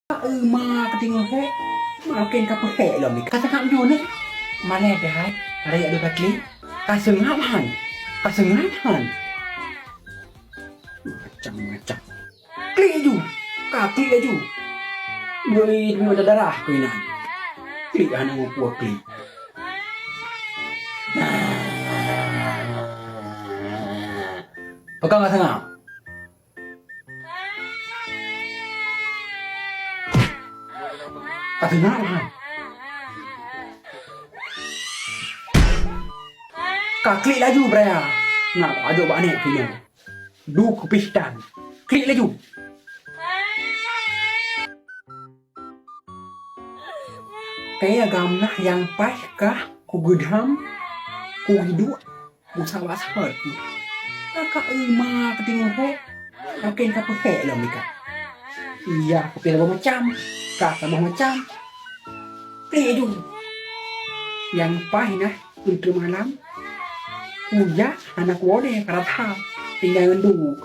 Ma ketinggal he makin kapal he loh nih kata kamu nih mana ada ada yang ada kali kasengahan macam-macam klik aja klik aja beri ada darah kena klik anak mau klik pegang nggak tengah kasengahan klik laju brea nah aja banyak kena du kepistan klik laju kayak gamnah yang pas kah ku gedam ku hidup ku sawas seperti kakak ma ketinggal he makin kapal he loh Mika iya kepilih macam kakak macam klik laju yang pas nah untuk malam kuya anak wode karat tinggal dulu